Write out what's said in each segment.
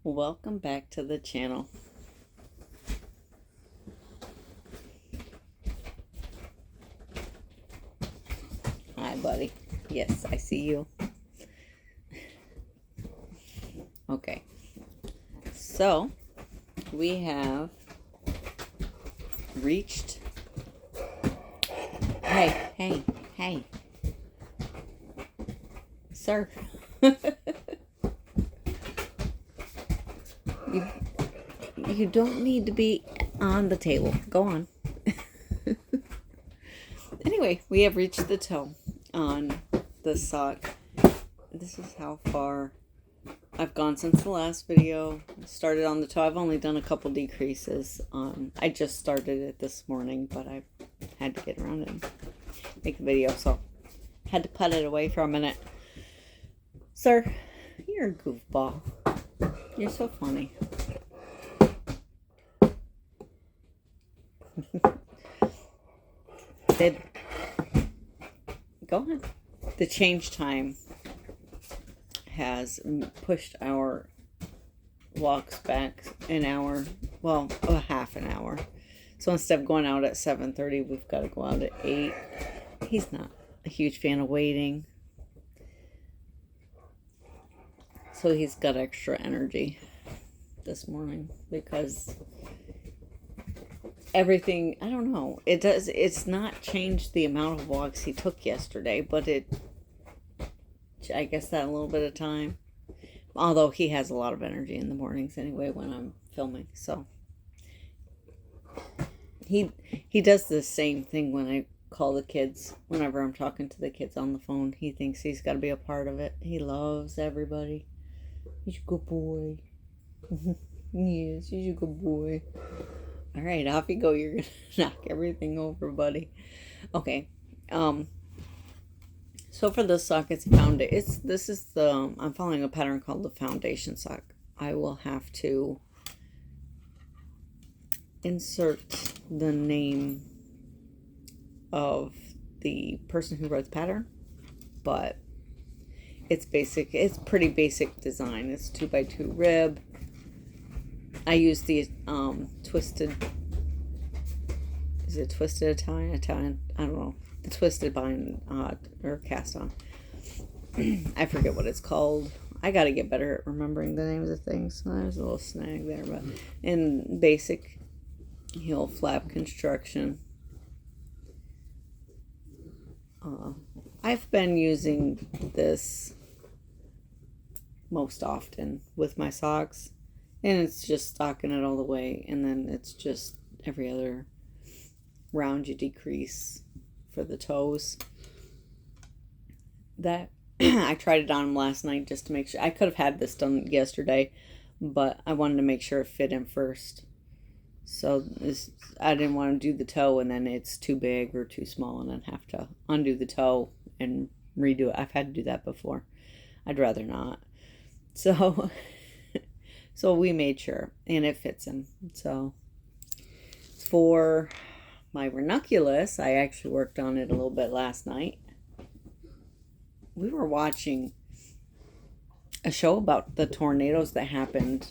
Welcome back to the channel. Hi, buddy. Yes, I see you. Okay. So, we have reached... Hey. Sir. You don't need to be on the table. Go on. Anyway, we have reached the toe on the sock. This is how far I've gone since the last video. Started on the toe. I've only done a couple decreases. I just started it this morning, but I had to get around and make the video, so had to put it away for a minute. Sir, you're a goofball. You're so funny. Go on. The change time has pushed our walks back an hour, well, a half an hour. So instead of going out at 7:30, we've got to go out at 8. He's not a huge fan of waiting, so he's got extra energy this morning because everything, I don't know, it's not changed the amount of walks he took yesterday, but I guess that a little bit of time, although he has a lot of energy in the mornings anyway when I'm filming. So he does the same thing when I call the kids. Whenever I'm talking to the kids on the phone, he thinks he's got to be a part of it. He loves everybody. He's a good boy. Yes, he's a good boy. All right, off you go. You're gonna knock everything over, buddy. Okay. So for this sock, it's I'm following a pattern called the foundation sock. I will have to insert the name of the person who wrote the pattern, but it's basic. It's pretty basic design. It's 2x2 rib. I use the twisted. Is it twisted Italian? I don't know. The twisted bind or cast on. I forget what it's called. I got to get better at remembering the names of things. There's a little snag there, but in basic heel flap construction. I've been using this most often with my socks, and it's just stocking it all the way, and then it's just every other round you decrease for the toes. That I tried it on him last night just to make sure. I could have had this done yesterday, but I wanted to make sure it fit him first. So I didn't want to do the toe and then it's too big or too small and then have to undo the toe and redo it. I've had to do that before. I'd rather not. So we made sure, and it fits him. So for my ranunculus, I actually worked on it a little bit last night. We were watching a show about the tornadoes that happened.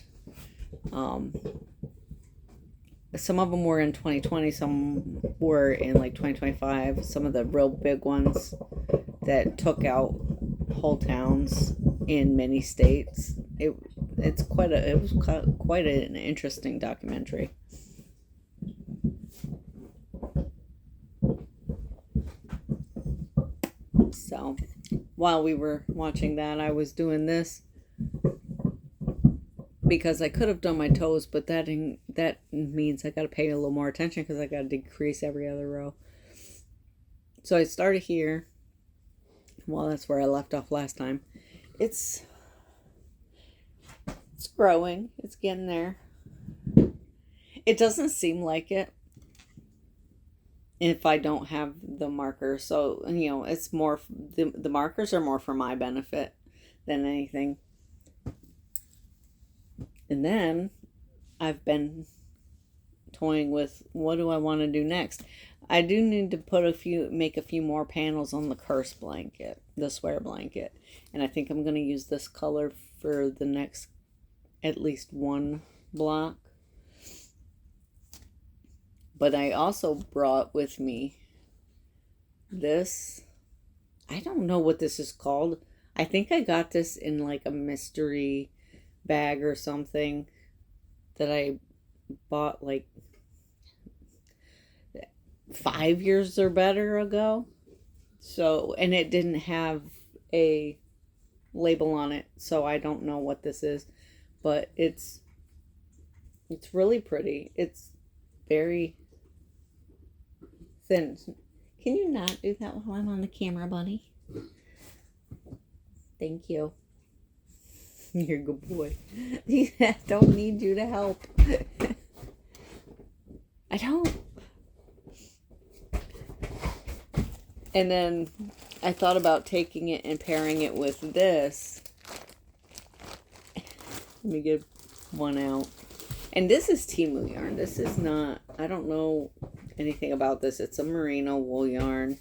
Some of them were in 2020, some were in like 2025. Some of the real big ones that took out whole towns in many states. It was quite an interesting documentary. So while we were watching that, I was doing this because I could have done my toes, but that means I got to pay a little more attention because I got to decrease every other row. So I started here. Well, that's where I left off last time. It's growing. It's getting there. It doesn't seem like it if I don't have the markers. So, it's more, the markers are more for my benefit than anything. And then I've been toying with what do I want to do next. I do need to make a few more panels on the curse blanket, the swear blanket. And I think I'm going to use this color for the next at least one block. But I also brought with me this. I don't know what this is called. I think I got this in like a mystery bag or something that I bought like 5 years or better ago. So, and it didn't have a label on it, so I don't know what this is, but it's really pretty. It's very thin. Can you not do that while I'm on the camera, bunny? Thank you. You're a good boy. I don't need you to help. I don't. And then I thought about taking it and pairing it with this. Let me get one out. And this is Temu yarn. This is not, I don't know anything about this. It's a merino wool yarn.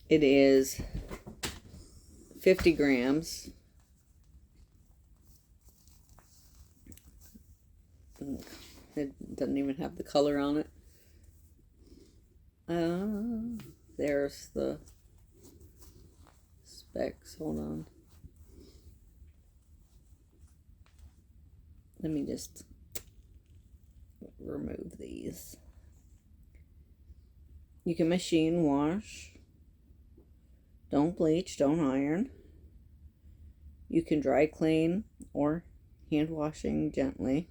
It is 50 grams. It doesn't even have the color on it. There's the specs. Hold on. Let me just remove these. You can machine wash. Don't bleach, don't iron. You can dry clean or hand washing gently.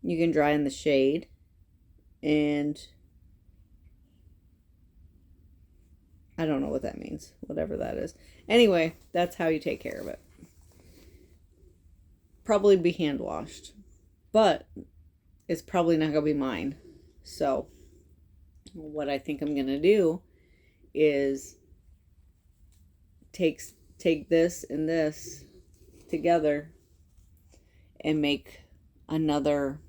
You can dry in the shade, and I don't know what that means, whatever that is. Anyway, that's how you take care of it. Probably be hand washed, but it's probably not going to be mine. So what I think I'm going to do is take this and this together and make another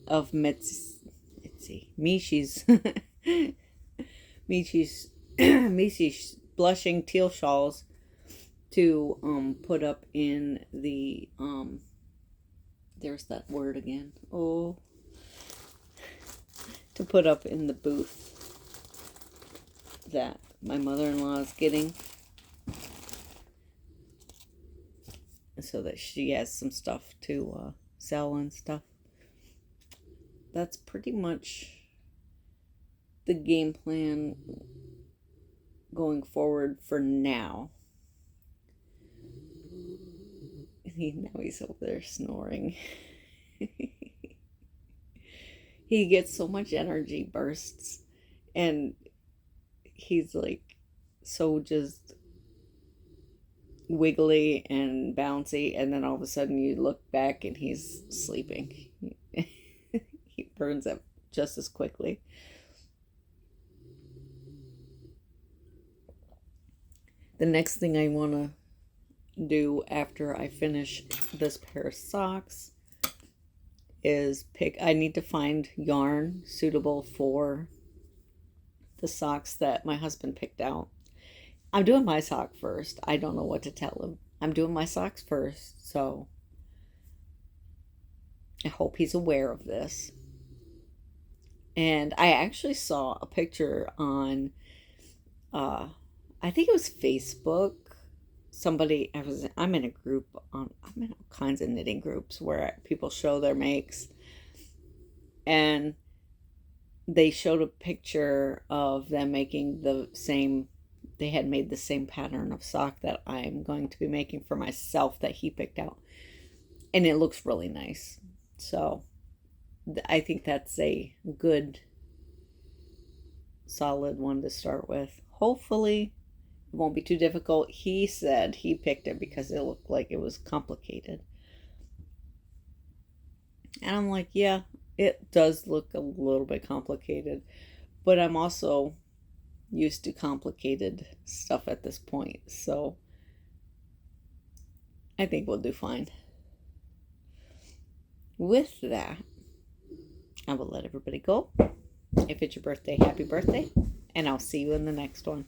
of Michi's Michi's blushing teal shawls to put up in the there's that word again. Oh, to put up in the booth that my mother-in-law is getting, so that she has some stuff to sell and stuff. That's pretty much the game plan going forward for now. Now he's over there snoring. He gets so much energy bursts, and he's like so just wiggly and bouncy, and then all of a sudden you look back and he's sleeping. He burns up just as quickly. The next thing I want to do after I finish this pair of socks is I need to find yarn suitable for the socks that my husband picked out. I'm doing my sock first. I don't know what to tell him. I'm doing my socks first, so I hope he's aware of this. And I actually saw a picture on, I think it was Facebook. I'm in a group I'm in all kinds of knitting groups where people show their makes, and they showed a picture of them making they had made the same pattern of sock that I'm going to be making for myself that he picked out, and it looks really nice. So I think that's a good solid one to start with. Hopefully it won't be too difficult. He said he picked it because it looked like it was complicated. And I'm like, yeah, it does look a little bit complicated. But I'm also used to complicated stuff at this point. So I think we'll do fine. With that, I will let everybody go. If it's your birthday, happy birthday. And I'll see you in the next one.